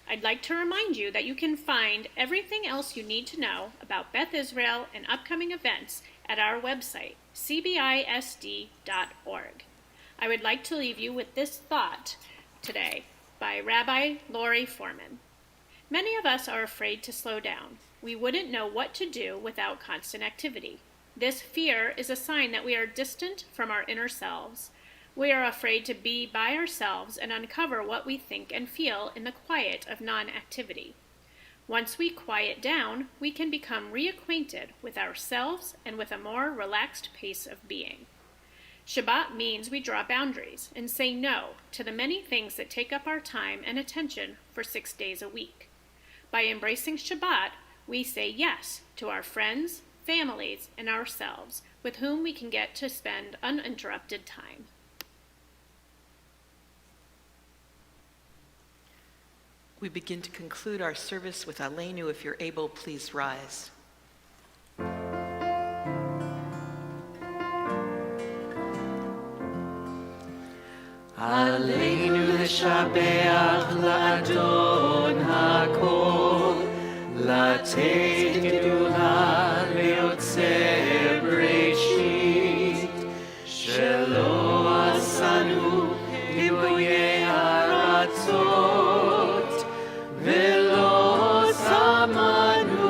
I'd like to remind you that you can find everything else you need to know about Beth Israel and upcoming events at our website, cbisd.org. I would like to leave you with this thought today by Rabbi Lori Foreman. Many of us are afraid to slow down. We wouldn't know what to do without constant activity. This fear is a sign that we are distant from our inner selves. We are afraid to be by ourselves and uncover what we think and feel in the quiet of non-activity. Once we quiet down, we can become reacquainted with ourselves and with a more relaxed pace of being. Shabbat means we draw boundaries and say no to the many things that take up our time and attention for 6 days a week. By embracing Shabbat, we say yes to our friends, families, and ourselves, with whom we can get to spend uninterrupted time. We begin to conclude our service with Aleinu. If you're able, please rise. Aleinu l'shabeach la'adon hakol, לתת גדולה ליוצר בראשית, שלא עשנו ליבויי הארצות, ולא שמנו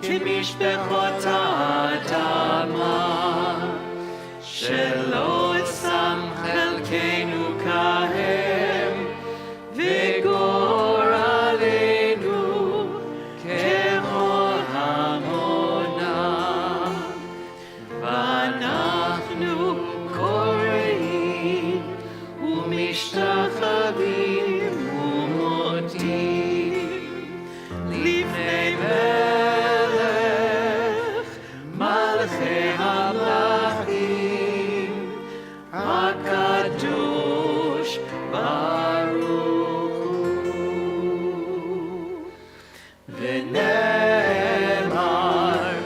כמשפחות האדמה, שלא שם חלקנו כהם, וגורלנו ככל המונה, ואנחנו קוראים ומשתחווים ומודים לפני מלך מלכי המלכים הקדוש ברוך הוא. ונאמר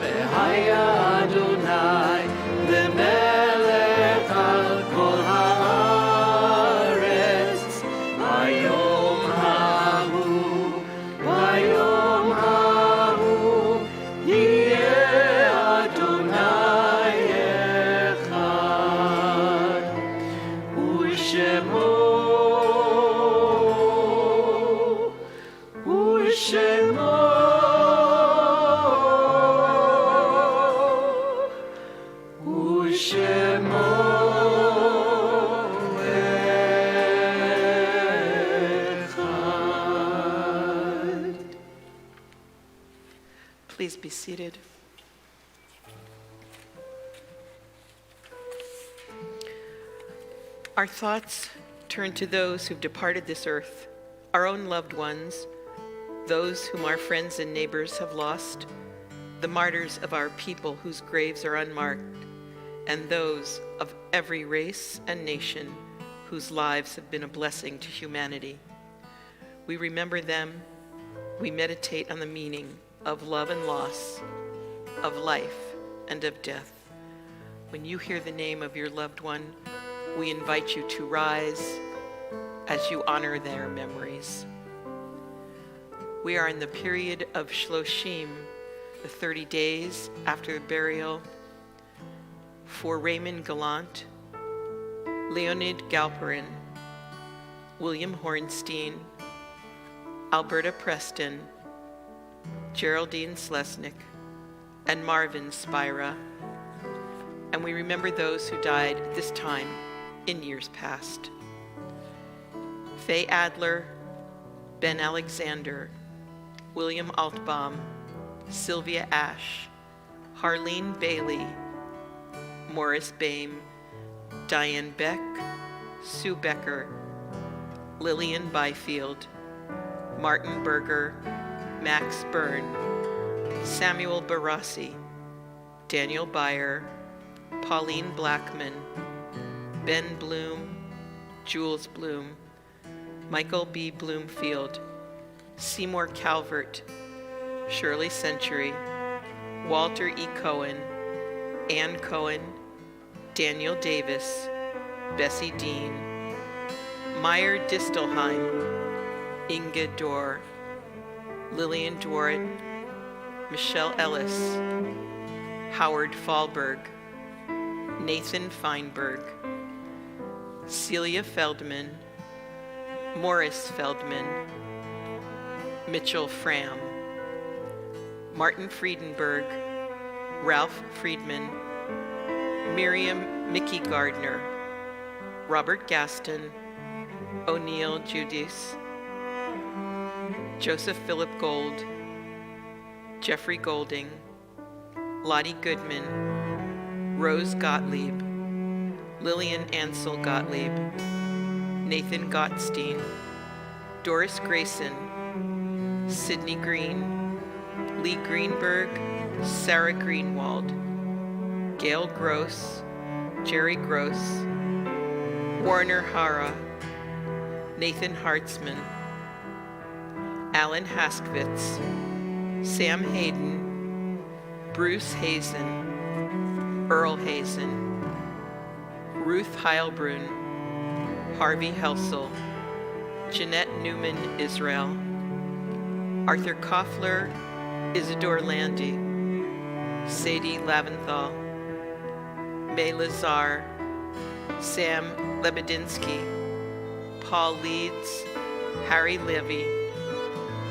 והיה אדוני למלך על כל הארץ ביום ההוא יהיה אדוני אחד ושמו אחד. Please be seated. Our thoughts turn to those who've departed this earth, our own loved ones, those whom our friends and neighbors have lost, the martyrs of our people whose graves are unmarked, and those of every race and nation whose lives have been a blessing to humanity. We remember them, we meditate on the meaning of love and loss, of life and of death. When you hear the name of your loved one, we invite you to rise as you honor their memories. We are in the period of Shloshim, the 30 days after the burial, for Raymond Gallant, Leonid Galperin, William Hornstein, Alberta Preston, Geraldine Slesnik, and Marvin Spira. And we remember those who died at this time in years past. Faye Adler, Ben Alexander, William Altbaum, Sylvia Ash, Harleen Bailey, Morris Boehm, Diane Beck, Sue Becker, Lillian Byfield, Martin Berger, Max Byrne, Samuel Barassi, Daniel Byer, Pauline Blackman, Ben Bloom, Jules Bloom, Michael B. Bloomfield, Seymour Calvert, Shirley Century, Walter E. Cohen, Ann Cohen, Daniel Davis, Bessie Dean, Meyer Distelheim, Inge Dorr, Lillian Dworet, Michelle Ellis, Howard Fahlberg, Nathan Feinberg, Celia Feldman, Morris Feldman, Mitchell Fram, Martin Friedenberg, Ralph Friedman, Miriam Mickey Gardner, Robert Gaston, O'Neill Judice, Joseph Philip Gold, Jeffrey Golding, Lottie Goodman, Rose Gottlieb, Lillian Ansel Gottlieb, Nathan Gottstein, Doris Grayson, Sidney Green, Lee Greenberg, Sarah Greenwald, Gail Gross, Jerry Gross, Warner Hara, Nathan Hartzman, Alan Haskvitz, Sam Hayden, Bruce Hazen, Earl Hazen, Ruth Heilbrunn, Harvey Helsel, Jeanette Newman Israel, Arthur Koffler, Isidore Landy, Sadie Laventhal, May Lazar, Sam Lebedinsky, Paul Leeds, Harry Levy,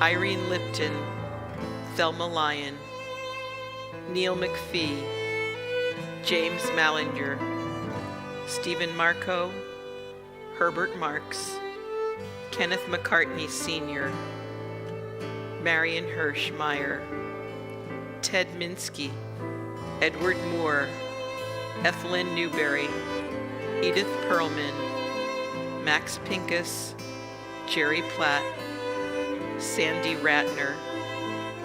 Irene Lipton, Thelma Lyon, Neil McPhee, James Mallinger, Stephen Marco, Herbert Marks, Kenneth McCartney Sr., Marion Hirsch Meyer, Ted Minsky, Edward Moore, Ethelyn Newberry, Edith Perlman, Max Pincus, Jerry Platt, Sandy Ratner,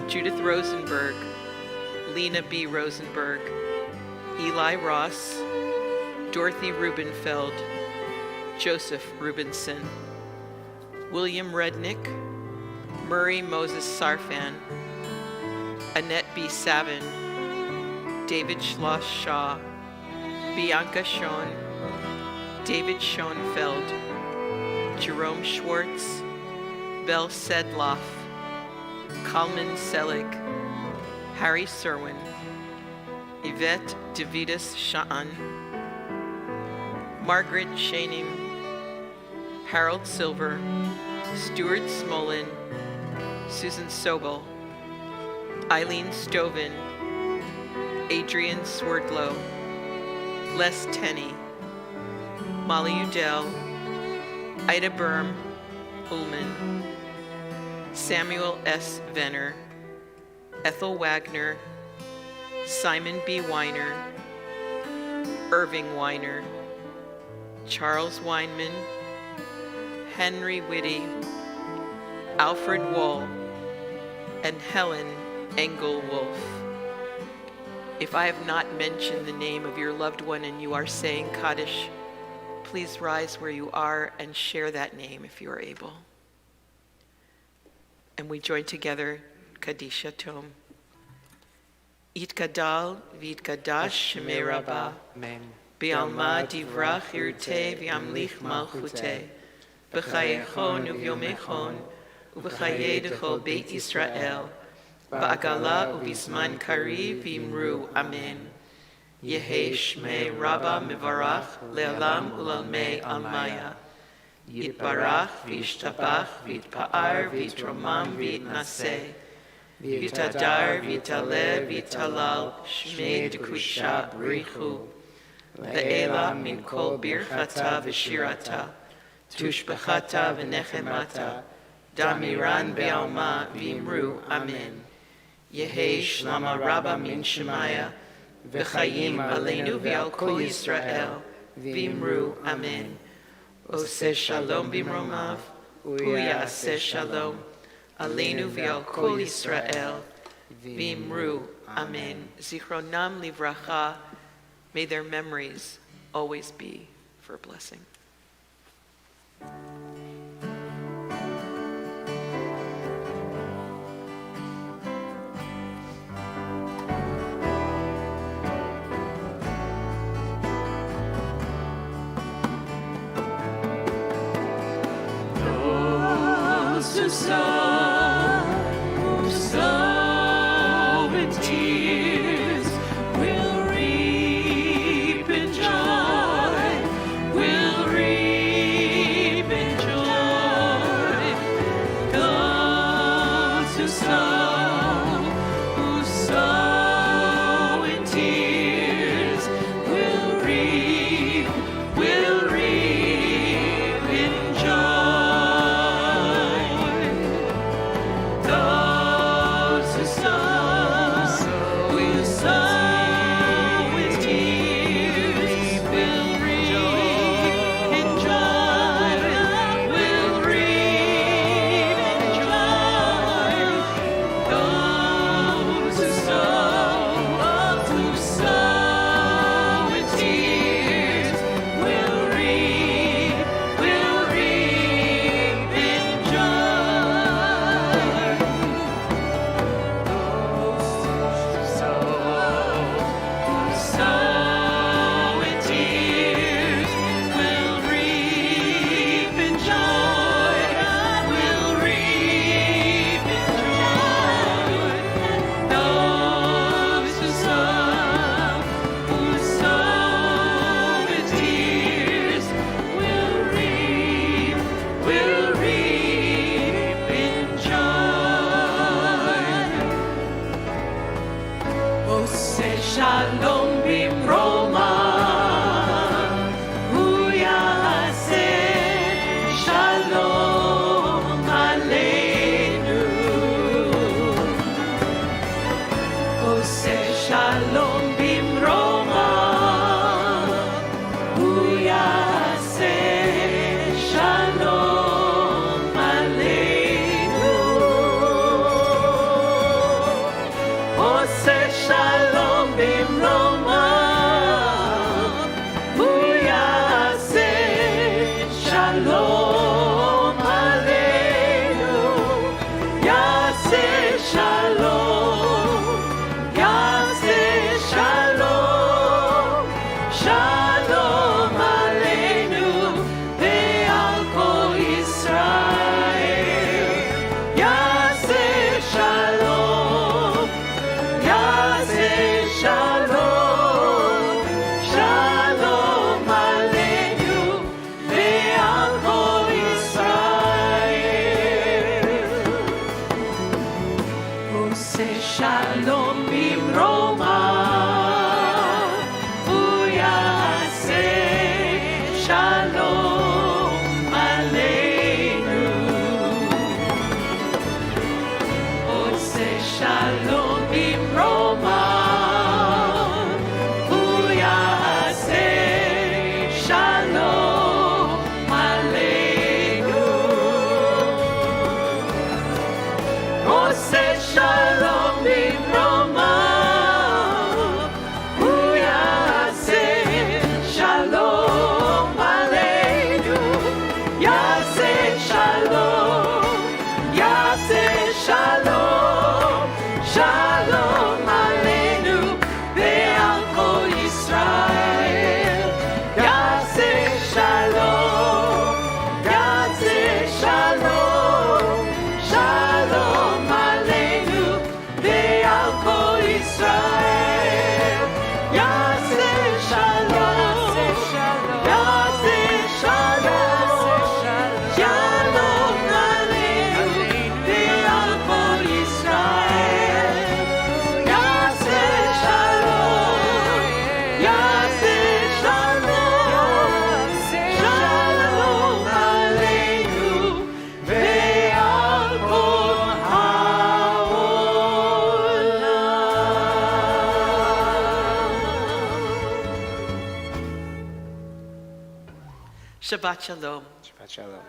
Judith Rosenberg, Lena B. Rosenberg, Eli Ross, Dorothy Rubenfeld, Joseph Rubenson, William Rednick, Murray Moses Sarfan, Annette B. Savin, David Schloss Shaw, Bianca Schoen, David Schoenfeld, Jerome Schwartz, Belle Sedloff, Kalman Selig, Harry Serwin, Yvette DeVitas Sha'an, Margaret Shaning, Harold Silver, Stuart Smolin, Susan Sobel, Eileen Stovin, Adrian Swerdlow, Les Tenney, Molly Udell, Ida Berm, Ullman, Samuel S. Venner, Ethel Wagner, Simon B. Weiner, Irving Weiner, Charles Weinman, Henry Whitty, Alfred Wall, and Helen Engel Wolf. If I have not mentioned the name of your loved one and you are saying Kaddish, please rise where you are and share that name if you are able. And we join together Kaddish Tome. Yitkadal v'yitkadash shemei Rabbah, Amen. B'alma divrach irtei v'yamlich malchutei, b'chayechon u'vyomechon, u'b'chayei d'chol Beit Yisrael, ba'agala u'bizman kariv v'imru Amen. Yehei shmei Rabbah mivarach le'alam u'lalmei almaya. Yitbarach v'yishtabach v'yitpa'ar v'yitromam v'yitnaseh. V'yitadar v'yitaleh v'yitalal shmei d'kudisha b'richu. Ve'ela min kol birchata v'shirata. Tushbechata v'nechemata. Damiran be'alma v'imru Amen. Yehei shlama Rabbah min Shemaya. V'chayim aleinu v'al kol Yisrael. V'imru Amen. Oseh shalom b'mromav, u'yaseh shalom, aleinu v'al kol Yisrael, v'imru Amen. Zichronam livracha, may their memories always be for blessing. sow in tears will reap in joy, will reap in joy. Those who sow in tears will reap in joy. Those who sow in tears will reap in joy, will reap in joy. Those who sow in tears will reap in joy. Sow in tears will reap in joy, will reap in joy. Those who sow in tears will reap in joy. Ose shalom bimroma, hu yaseh shalom aleinu. Ose shalom bimroma, hu yaseh shalom aleinu. Ose shalom bimroma, hu yaseh shalom aleinu. Yaseh shalom, yaseh shalom, shalom aleinu ve'al kol Yisrael. Yaseh shalom, yaseh shalom, shalom aleinu ve'al kol Yisrael. Ose shalom bimroma, hu yaseh shalom aleinu. Ose shalom bimroma, hu yaseh shalom aleinu. Ose shalom bimroma, hu yaseh shalom aleinu. Yaseh shalom, yaseh shalom, shalom aleinu ve'al kol Yisrael. Yaseh shalom, yaseh shalom, shalom aleinu ve'al kol Yisrael. Yaseh shalom, yaseh shalom, shalom aleinu ve'al kol Yisrael. Yaseh shalom, yaseh shalom, shalom aleinu ve'al kol ha'olam. Shabbat shalom. Shabbat shalom.